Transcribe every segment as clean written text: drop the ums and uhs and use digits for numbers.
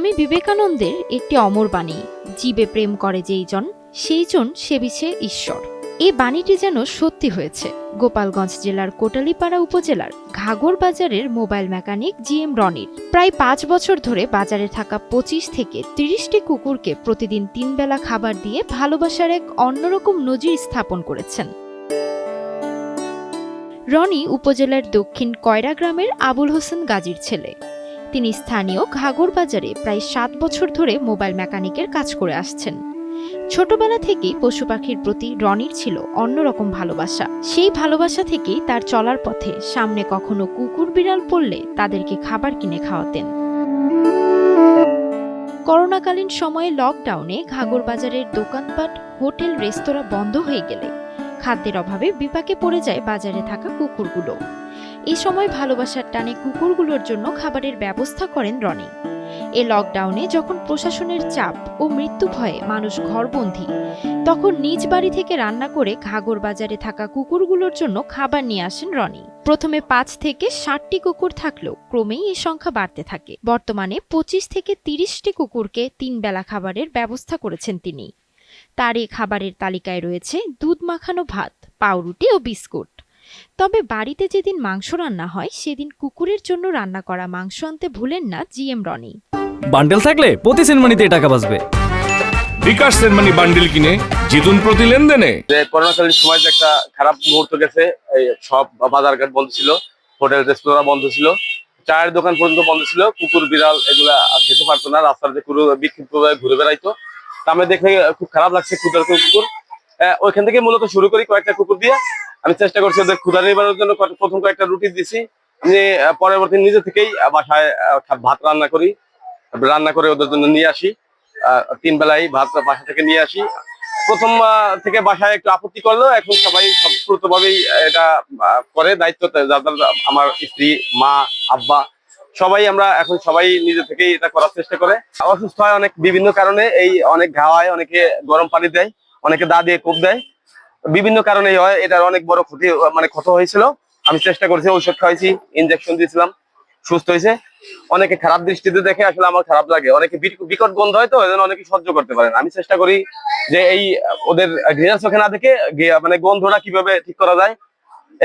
স্বামী বিবেকানন্দের একটি অমর বাণী, জীবে প্রেম করে যেই জন সেই জন সেবিছে ঈশ্বর। এই বাণীটি যেন সত্যি হয়েছে। গোপালগঞ্জ জেলার কোটালীপাড়া উপজেলার ঘাগর বাজারের মোবাইল মেকানিক জিএম রনির প্রায় 5 বছর ধরে বাজারে থাকা 25 থেকে 30টি কুকুরকে প্রতিদিন 3 বেলা খাবার দিয়ে ভালোবাসার এক অন্যরকম নজির স্থাপন করেছেন। রনি উপজেলার দক্ষিণ কয়রা গ্রামের আবুল হোসেন গাজীর ছেলে। তিনি স্থানীয় ঘাগর বাজারে প্রায় 7 বছর ধরে মোবাইল মেকানিকের কাজ করে আসছেন। ছোটবেলা থেকেই পশু পাখির প্রতি রনির ছিল অন্যরকম ভালোবাসা। সেই ভালোবাসা থেকেই তার চলার পথে সামনে কখনো কুকুর বিড়াল পড়লে তাদেরকে খাবার কিনে খাওয়াতেন। করোনাকালীন সময়ে লকডাউনে ঘাগর বাজারের দোকানপাট, হোটেল, রেস্তোরাঁ বন্ধ হয়ে গেলে খাদ্যের অভাবে বিপাকে পড়ে যায় বাজারে থাকা কুকুরগুলো। এই সময় ভালোবাসার টানে কুকুরগুলোর জন্য খাবারের ব্যবস্থা করেন রনি। এ লকডাউনে যখন প্রশাসনের চাপ ও মৃত্যু ভয়ে মানুষ ঘরবন্দী, তখন নিজ বাড়ি থেকে রান্না করে ঘাগর বাজারে থাকা কুকুরগুলোর জন্য খাবার নিয়ে আসেন রনি। প্রথমে 5 থেকে 60টি কুকুর থাকলেও ক্রমেই এই সংখ্যা বাড়তে থাকে। বর্তমানে 25 থেকে 30টি কুকুরকে 3 বেলা খাবারের ব্যবস্থা করেছেন তিনি। তার এই খাবারের তালিকায় রয়েছে দুধ মাখানো ভাত, পাউরুটি ও বিস্কুট। তবে বাড়িতে যেদিন মাংস রান্না হয় সেদিন কুকুরের জন্য রান্না করা মাংস আনতে ভুলেন না জিএম রনি। বান্ডেল থাকলে প্রতি সেনমানিতে টাকা বাঁচবে। বিকাশ সেনমানি বান্ডেল কিনে জিতুন প্রতি লেনদেনে। যে করোনাকালীন সময় যে একটা খারাপ মুহূর্ত গেছে, এই সব বাজারঘাট বন্ধ ছিল, হোটেল রেস্তোরাঁ বন্ধ ছিল, চায়ের দোকান পর্যন্ত বন্ধ ছিল। কুকুর বিড়াল এগুলা খেতে পারতো না, রাস্তাতে বিক্ষিপ্ত ঘুরে বেড়াইতো। আমি দেখে খুব খারাপ লাগছে। ক্ষুধার্ত কুকুর, ওইখান থেকে মূলত শুরু করি কয়েকটা কুকুর দিয়ে। আমি চেষ্টা করছি ওদের ক্ষুধা নিবারণের জন্য। প্রথম কয়েকটা রুটি দিছি। আমি পরবর্তী নিজে থেকেই বাসায় ভাত রান্না করে ওদের জন্য নিয়ে আসি। 3 বেলাই ভাত বাসা থেকে নিয়ে আসি। প্রথম থেকে বাসায় একটু আপত্তি করলেও এখন সবাই সম্পূর্ণভাবেই এটা করে। দায়িত্ব যাদের আমার স্ত্রী, মা, আব্বা সবাই, আমরা এখন সবাই নিজে থেকেই এটা করার চেষ্টা করে। অসুস্থ হয় অনেক বিভিন্ন কারণে, এই অনেক ঘা হয়, অনেকে গরম পানি দেয়, অনেকে দা দিয়ে কোপ দেয়, বিভিন্ন কারণেই হয়। এটার অনেক বড় ক্ষত হয়েছিল। আমি চেষ্টা করছি, ঔষধ খাওয়াইছি, ইনজেকশন দিয়েছিলাম, সুস্থ হয়েছে। অনেকে খারাপ দৃষ্টিতে দেখে, আসলে আমার খারাপ লাগে। অনেকে বিকট গন্ধ হয়, তো এজন্য অনেকে সহ্য করতে পারেন। আমি চেষ্টা করি যে এই ওদের ঘৃণা চোখে না দেখে মানে গন্ধটা কিভাবে ঠিক করা যায়,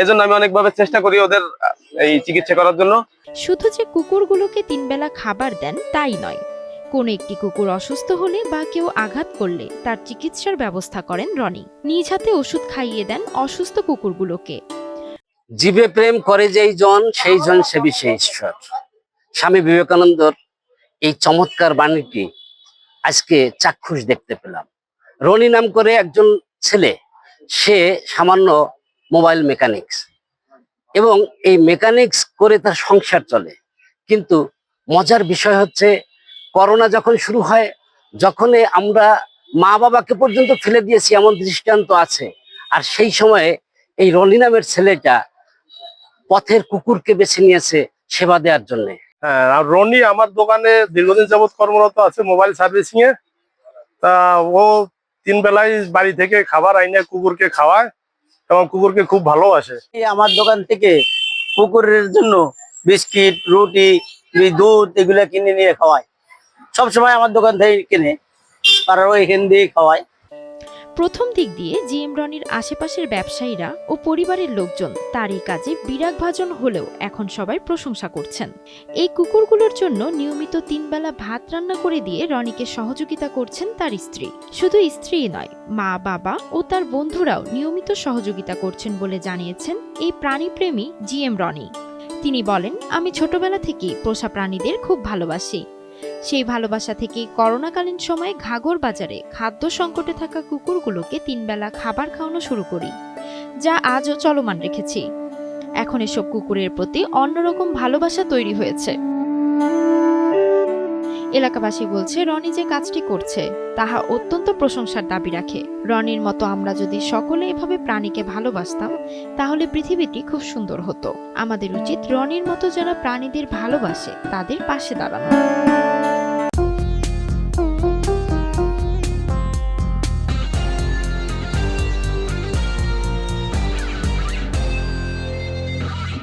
এজন্য আমি অনেকভাবে চেষ্টা করি ওদের এই চিকিৎসা করার জন্য। শুধু যে কুকুরগুলোকে 3 বেলা খাবার দেন তাই নয়, কোন একটি কুকুর অসুস্থ হলে বা কেউ আঘাত করলে তার চিকিৎসার ব্যবস্থা করেন রনি। নিজ হাতে ওষুধ খাইয়ে দেন অসুস্থ কুকুরগুলোকে। জীবে প্রেম করে যেই জন সেই জন সেবিছে ঈশ্বর। স্বামী বিবেকানন্দর এই চমৎকার বাণীটি আজকে চাক্ষুষ দেখতে পেলাম। রনি নাম করে একজন ছেলে, সে সামান্য মোবাইল মেকানিক্স, এবং এই মেকানিক্স করে তার সংসার চলে। কিন্তু মজার বিষয় হচ্ছে, করোনা যখন শুরু হয়, যখনই আমরা মা বাবাকে পর্যন্ত ফেলে দিয়েছি এমন দৃষ্টান্ত আছে। আর সেই সময়ে এই রনি নামের ছেলেটা পথের কুকুরকে বেছে নিয়েছে সেবা দেওয়ার জন্য। হ্যাঁ, আর রনি আমার দোকানে দীর্ঘদিন যাবৎ কর্মরত আছে মোবাইল সার্ভিসিং এ। তা ও 3 বেলায় বাড়ি থেকে খাবার আইনে কুকুরকে খাওয়ায় এবং কুকুরকে খুব ভালোবাসে। আমার দোকান থেকে কুকুরের জন্য বিস্কিট, রুটি, দুধ এগুলা কিনে নিয়ে খাওয়ায়। সবসময় আমার দোকান থেকে কিনে, আর এখান দিয়ে খাওয়ায়। প্রথম দিক দিয়ে জিএম রনির আশেপাশের ব্যবসায়ীরা ও পরিবারের লোকজন তার এই কাজে বিরাগভাজন হলেও এখন সবাই প্রশংসা করছেন। এই কুকুরগুলোর জন্য নিয়মিত 3 বেলা ভাত রান্না করে দিয়ে রনিকে সহযোগিতা করছেন তার স্ত্রী। শুধু স্ত্রী নয়, মা, বাবা ও তার বন্ধুরাও নিয়মিত সহযোগিতা করছেন বলে জানিয়েছেন এই প্রাণীপ্রেমী জিএম রনি। তিনি বলেন, আমি ছোটবেলা থেকেই পোষা প্রাণীদের খুব ভালোবাসি। সেই ভালোবাসা থেকেই করোনাকালীন সময়ে ঘাগর বাজারে খাদ্য সংকটে থাকা কুকুরগুলোকে 3 বেলা খাবার খাওয়ানো শুরু করি, যা আজও চলমান রেখেছি। এখন এসব কুকুরের প্রতি অন্যরকম ভালোবাসা তৈরি হয়েছে। এলাকাবাসী বলছে, রনি যে কাজটি করছে তাহা অত্যন্ত প্রশংসার দাবি রাখে। রনির মতো আমরা যদি সকলে এভাবে প্রাণীকে ভালোবাসতাম তাহলে পৃথিবীটি খুব সুন্দর হতো। আমাদের উচিত রনির মতো যারা প্রাণীদের ভালোবাসে তাদের পাশে দাঁড়ানো।